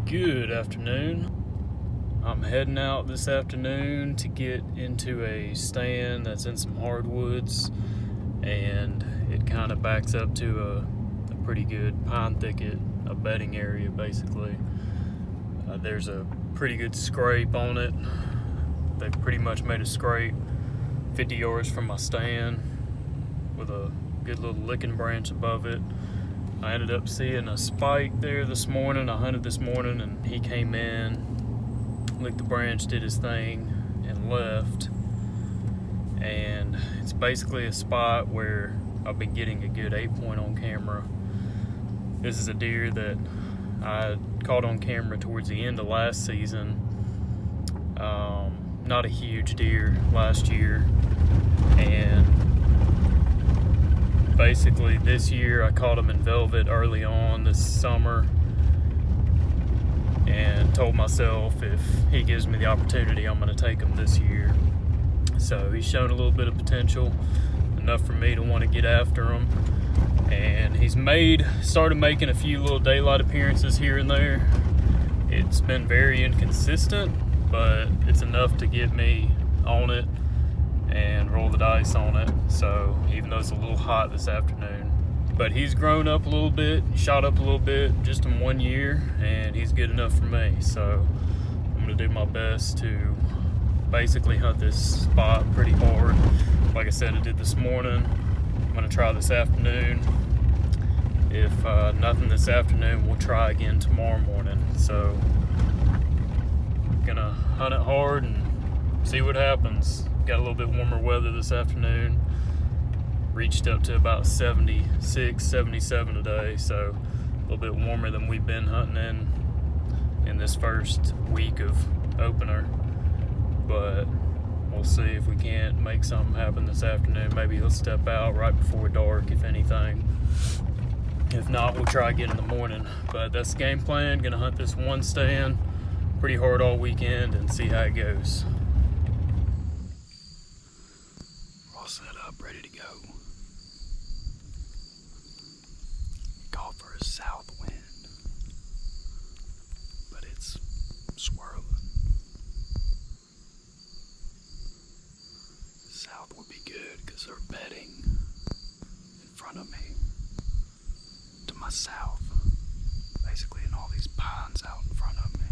Good afternoon. I'm heading out this afternoon to get into a stand that's in some hardwoods, and it kind of backs up to a pretty good pine thicket, a bedding area basically. There's a pretty good scrape on it. They pretty much made a scrape 50 yards from my stand with a good little licking branch above it. I ended up seeing a spike there this morning. I hunted this morning and he came in, licked the branch, did his thing, and left. And it's basically a spot where I've been getting a good 8-point on camera. This is a deer that I caught on camera towards the end of last season. Not a huge deer last year, and basically this year I caught him in velvet early on this summer and told myself if he gives me the opportunity I'm going to take him this year. So he's shown a little bit of potential, enough for me to want to get after him, and he's started making a few little daylight appearances here and there. It's been very inconsistent, but it's enough to get me on it and roll the dice on it. So even though it's a little hot this afternoon, but he's grown up a little bit, shot up a little bit just in 1 year, and he's good enough for me. So I'm gonna do my best to basically hunt this spot pretty hard. Like I said, I did this morning. I'm gonna try this afternoon. If nothing this afternoon, we'll try again tomorrow morning. So gonna hunt it hard and see what happens. Got a little bit warmer weather this afternoon. Reached up to about 76, 77 today, so a little bit warmer than we've been hunting in this first week of opener. But we'll see if we can't make something happen this afternoon. Maybe he'll step out right before dark, if anything. If not, we'll try again in the morning. But that's the game plan. Gonna hunt this one stand pretty hard all weekend and see how it goes. All set up, ready to go. Call for a south wind, but it's swirling. South would be good because they're bedding in front of me to my south, basically in all these pines out in front of me.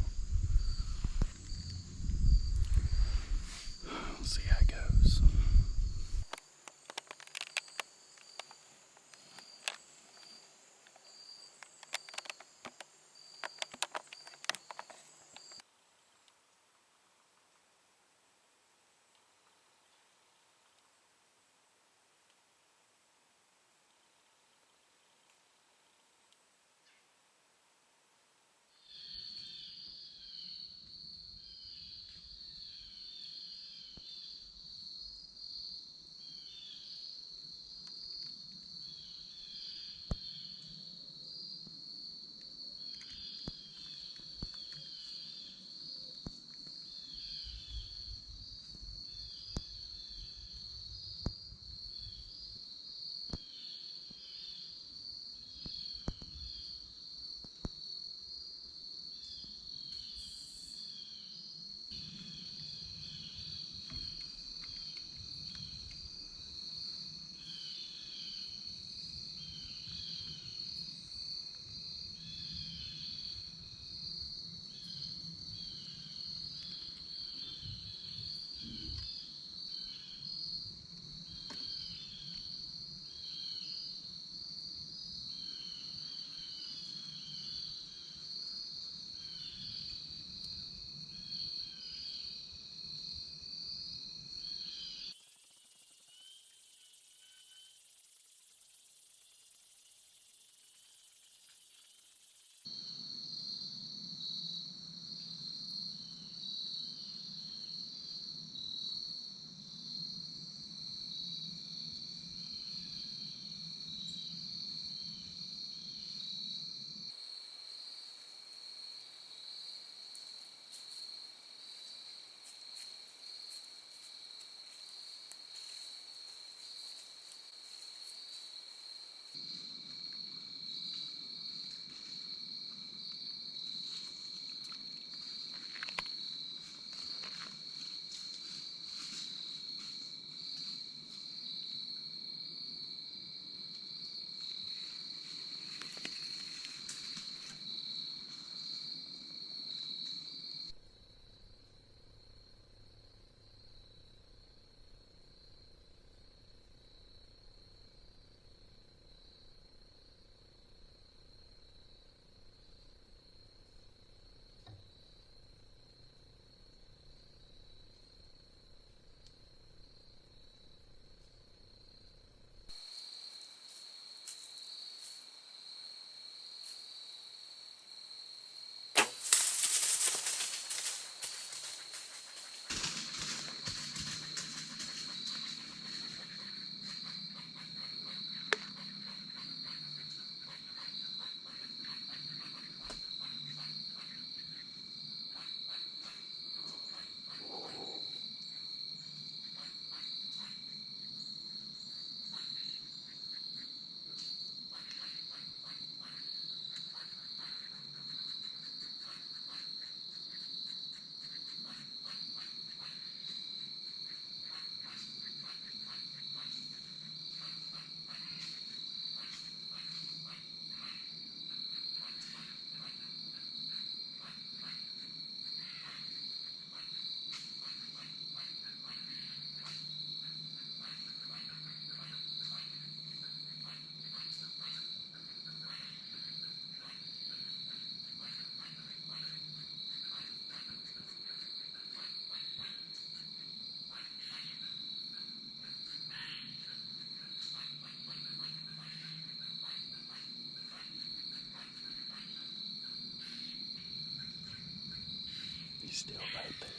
He's still right there.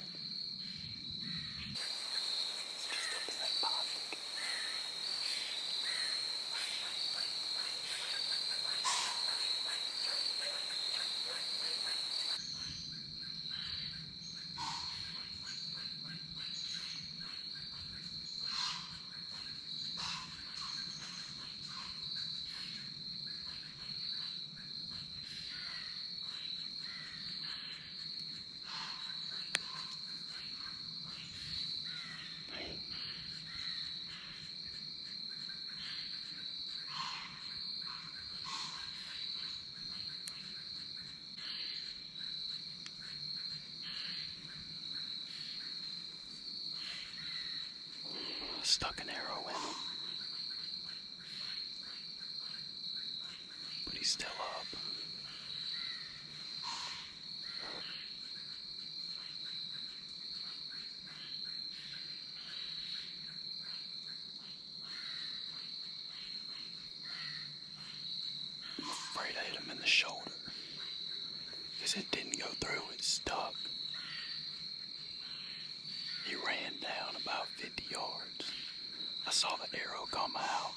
Just up in that pond. Stuck an arrow in him. But he's still up. I'm afraid I hit him in the shoulder. Because it didn't go through, it stuck. He ran down about 50 yards. I saw the arrow come out.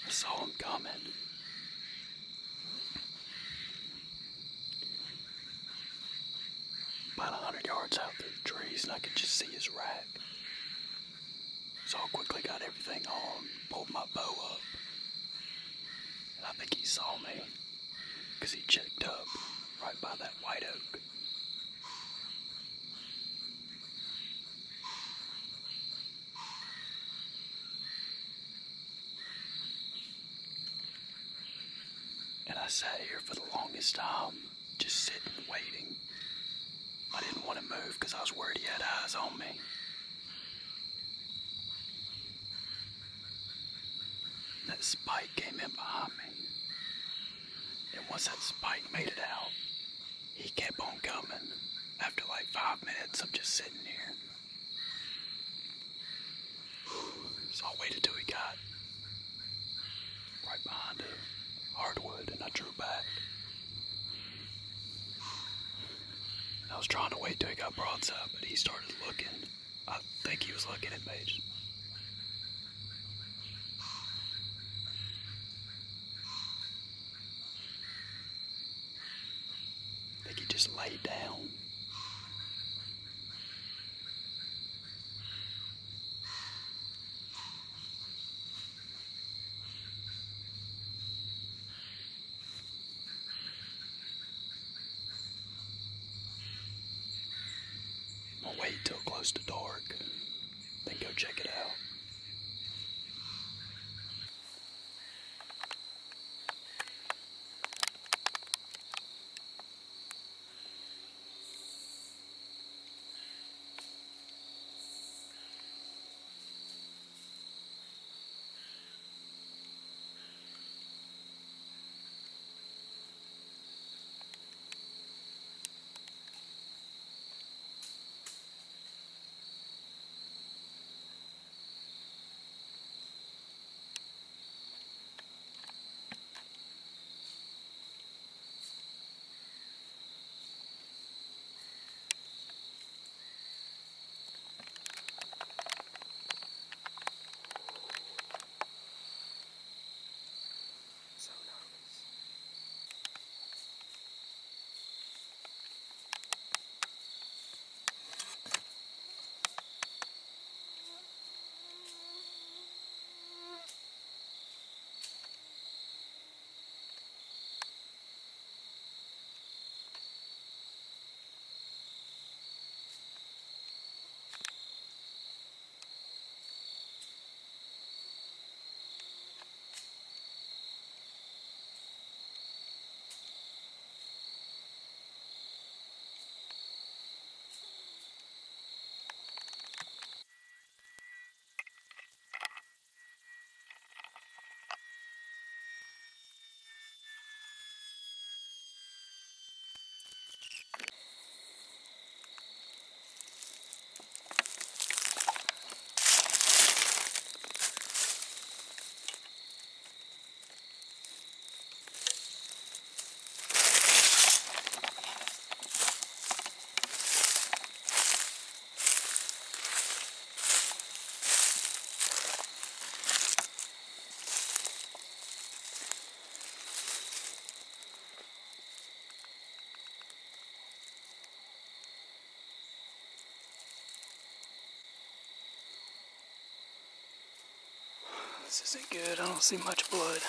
I saw him coming. About 100 yards out through the trees, and I could just see his rack. So I quickly got everything on, pulled my bow up. And I think he saw me, because he checked up right by that white oak. And I sat here for the longest time, just sitting, waiting. I didn't want to move because I was worried he had eyes on me. That spike came in behind me. And once that spike made it out, he kept on coming. After like 5 minutes of just sitting here. So I waited till he got right behind a hardwood and I drew back. And I was trying to wait till he got broadside, but he started looking. I think he was looking at me. I think he just laid down. I'll wait till close to dark, then go check it out. This isn't good. I don't see much blood.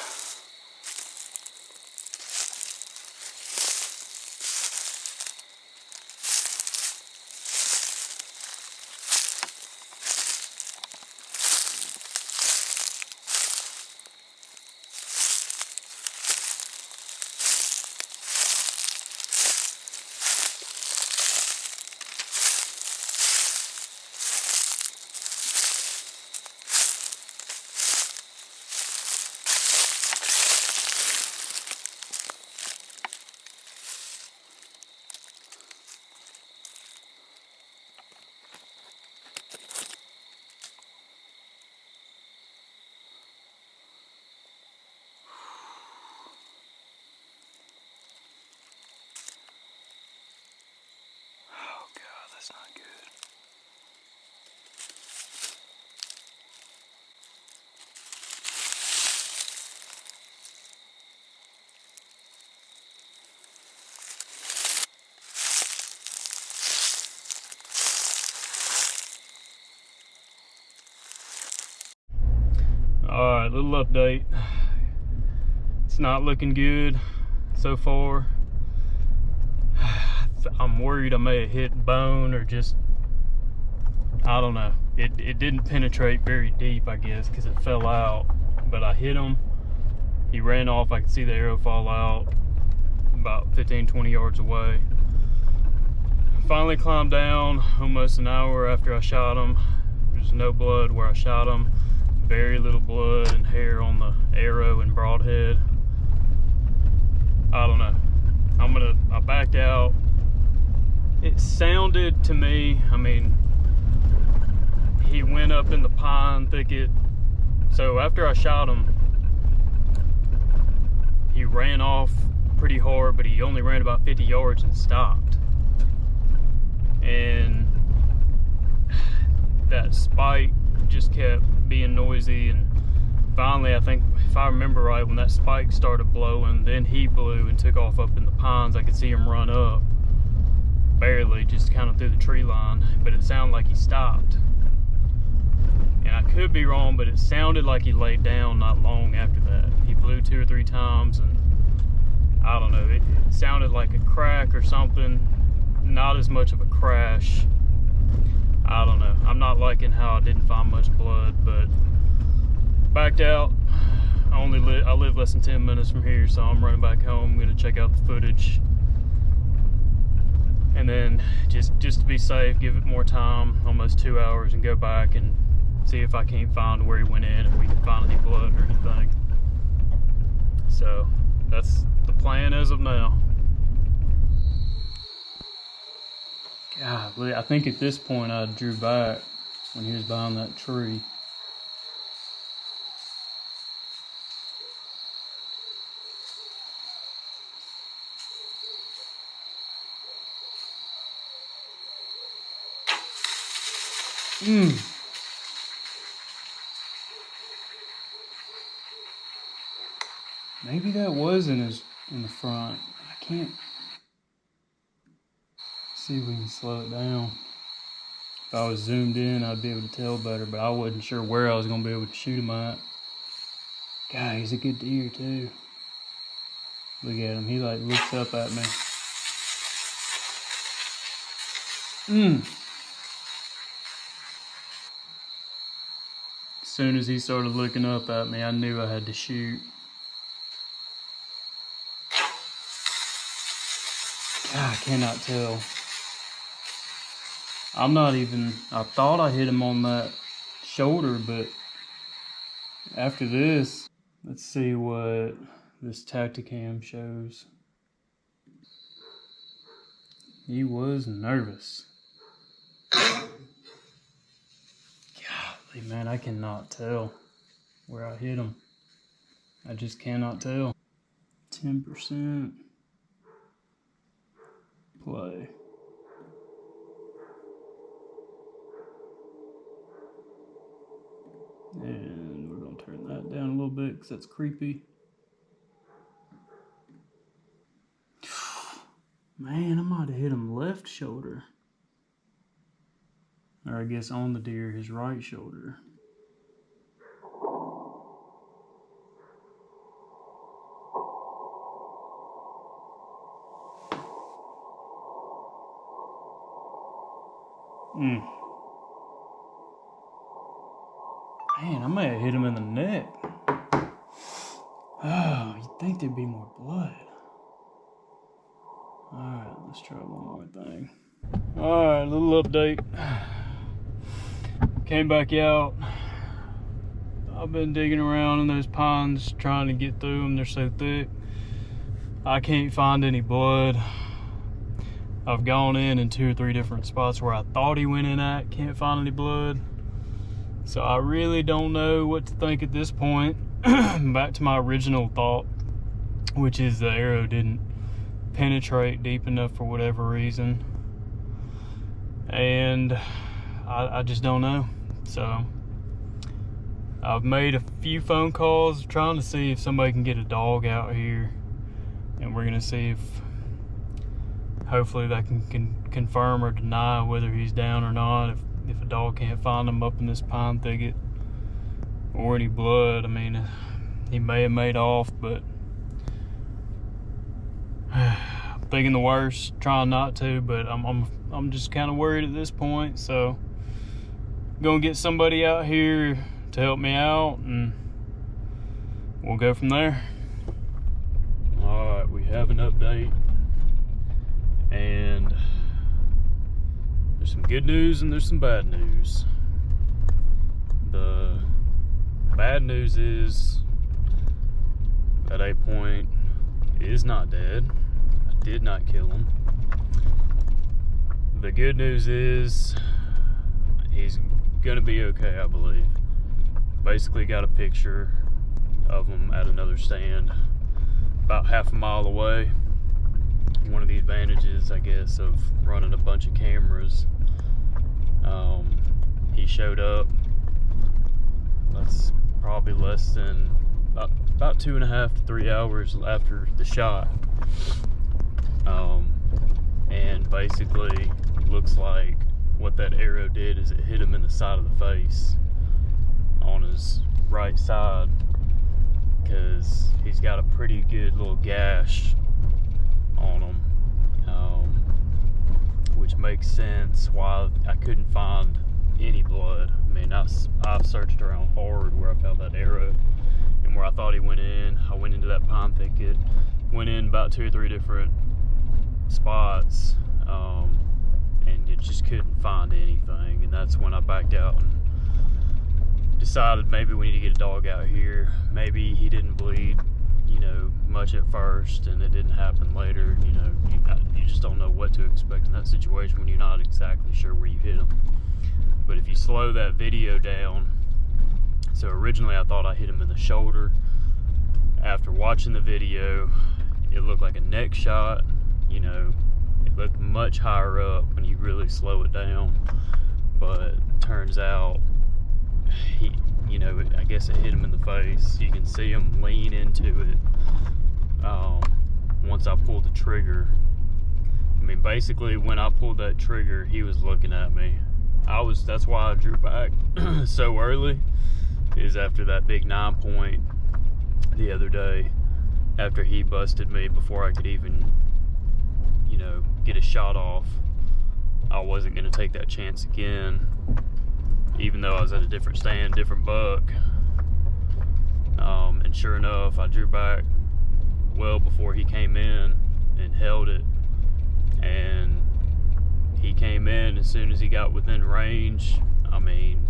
That's not good. Alright, little update. It's not looking good so far. I'm worried I may have hit bone or just, I don't know. It didn't penetrate very deep, I guess, because it fell out. But I hit him. He ran off. I could see the arrow fall out about 15-20 yards away. Finally climbed down almost an hour after I shot him. There's no blood where I shot him. Very little blood and hair on the arrow and broadhead. I don't know. I backed out. It sounded to me, I mean, he went up in the pine thicket. So after I shot him, he ran off pretty hard, but he only ran about 50 yards and stopped. And that spike just kept being noisy, and finally, I think, if I remember right, when that spike started blowing, then he blew and took off up in the pines. I could see him run up, barely, just kind of through the tree line, but it sounded like he stopped. And I could be wrong, but it sounded like he laid down not long after that. He blew 2 or 3 times, and I don't know, it sounded like a crack or something, not as much of a crash. I don't know. I'm not liking how I didn't find much blood, but backed out. I live less than 10 minutes from here, so I'm running back home. I'm gonna check out the footage, and then just to be safe, give it more time, almost 2 hours, and go back and see if I can't find where he went in, if we can find any blood or anything. So that's the plan as of now. God, I think at this point I drew back when he was behind that tree. Maybe that was in the front. I can't see if we can slow it down. If I was zoomed in, I'd be able to tell better, but I wasn't sure where I was going to be able to shoot him at. God, he's a good deer too. Look at him. He like looks up at me. As soon as he started looking up at me, I knew I had to shoot. God, I cannot tell. I thought I hit him on that shoulder, but after this, let's see what this Tactacam shows. He was nervous. Golly, man, I cannot tell where I hit him. I just cannot tell. 10% play. And we're going to turn that down a little bit because that's creepy. Man, I might have hit him left shoulder. Or I guess on the deer, his right shoulder. Man, I may have hit him in the neck. Oh, you'd think there'd be more blood. Alright, let's try one more thing. Alright, little update. Came back out. I've been digging around in those ponds trying to get through them. They're so thick. I can't find any blood. I've gone in 2 or 3 different spots where I thought he went in at. Can't find any blood. So I really don't know what to think at this point. Back to my original thought, which is the arrow didn't penetrate deep enough for whatever reason. And I just don't know. So I've made a few phone calls trying to see if somebody can get a dog out here, and we're gonna see if hopefully they can confirm or deny whether he's down or not. If a dog can't find him up in this pine thicket or any blood, I mean, he may have made off, but I'm thinking the worst, trying not to, but I'm just kind of worried at this point. So gonna get somebody out here to help me out, and we'll go from there. All right, we have an update, and there's some good news and there's some bad news. The bad news is that 8 Point is not dead. I did not kill him. The good news is he's gonna be okay, I believe. Basically got a picture of him at another stand about half a mile away. One of the advantages, I guess, of running a bunch of cameras. He showed up. That's probably less than about 2.5 to 3 hours after the shot. And basically looks like what that arrow did is it hit him in the side of the face on his right side, because he's got a pretty good little gash on him, which makes sense why I couldn't find any blood. I mean, I've searched around hard where I found that arrow and where I thought he went in. I went into that pine thicket, went in about 2 or 3 different spots, and it just couldn't find anything. And that's when I backed out and decided maybe we need to get a dog out here. Maybe he didn't bleed, much at first, and it didn't happen later. You just don't know what to expect in that situation when you're not exactly sure where you hit him. But if you slow that video down, so originally I thought I hit him in the shoulder. After watching the video, it looked like a neck shot. It looked much higher up when you really slow it down. But turns out I guess it hit him in the face. You can see him lean into it once I pulled the trigger. I mean, basically when I pulled that trigger, he was looking at me. That's why I drew back so early, is after that big 9 Point the other day, after he busted me before I could even, get a shot off. I wasn't gonna take that chance again, even though I was at a different stand, different buck. And sure enough, I drew back well before he came in and held it. And he came in as soon as he got within range. I mean,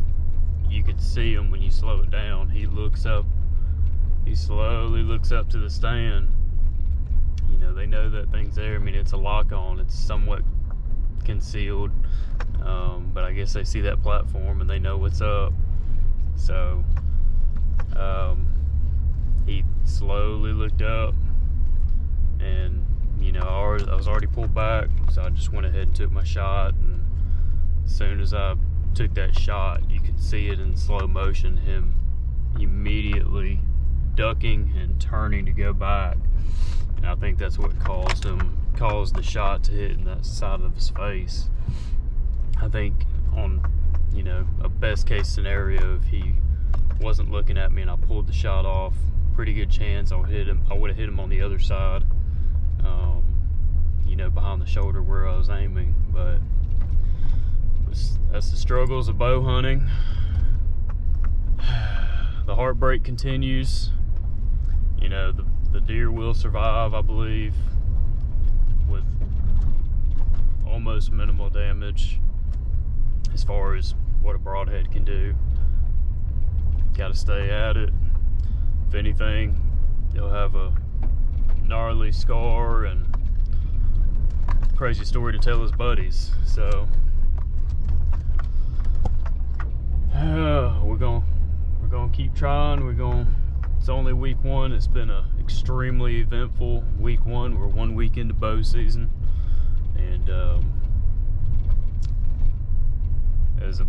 you could see him when you slow it down. He slowly looks up to the stand. They know that thing's there. I mean, it's a lock on. It's somewhat concealed, but I guess they see that platform and they know what's up. So he slowly looked up, and I was already pulled back, so I just went ahead and took my shot. And as soon as I took that shot, you could see it in slow motion, him immediately ducking and turning to go back. And I think that's what caused the shot to hit in that side of his face. I think on, a best case scenario, if he wasn't looking at me and I pulled the shot off, pretty good chance I would have hit him on the other side, behind the shoulder where I was aiming. But that's the struggles of bow hunting. The heartbreak continues. You know, the deer will survive, I believe, with almost minimal damage as far as what a broadhead can do. Got to stay at it. If anything, you'll have a gnarly scar and crazy story to tell his buddies. So we're gonna keep trying. It's only week one. It's been a extremely eventful week one. We're 1 week into bow season, and as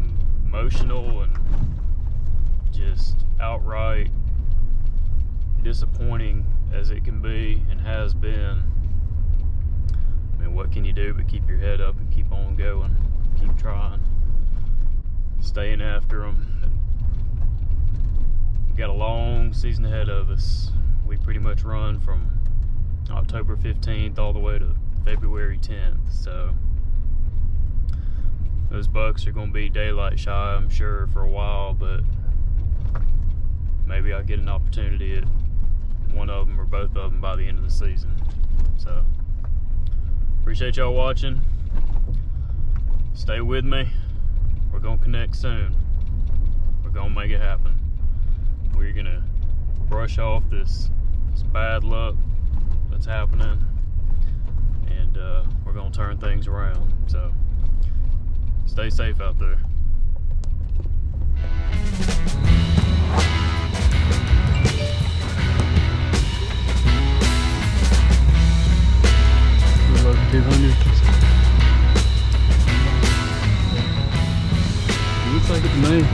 emotional and just outright disappointing as it can be and has been, I mean, what can you do but keep your head up and keep on going, keep trying, staying after them. We've got a long season ahead of us. We pretty much run from October 15th all the way to February 10th, so those bucks are going to be daylight shy, I'm sure, for a while, but maybe I'll get an opportunity at one of them or both of them by the end of the season. So appreciate y'all watching. Stay with me. We're gonna connect soon. We're gonna make it happen. We're gonna brush off this bad luck that's happening, and we're gonna turn things around. So stay safe out there. It looks like it to me.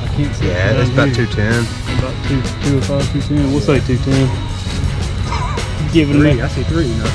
I can't see. Yeah, that's about 210. About 205, 210. We'll say 210. Giving I see 3, you know.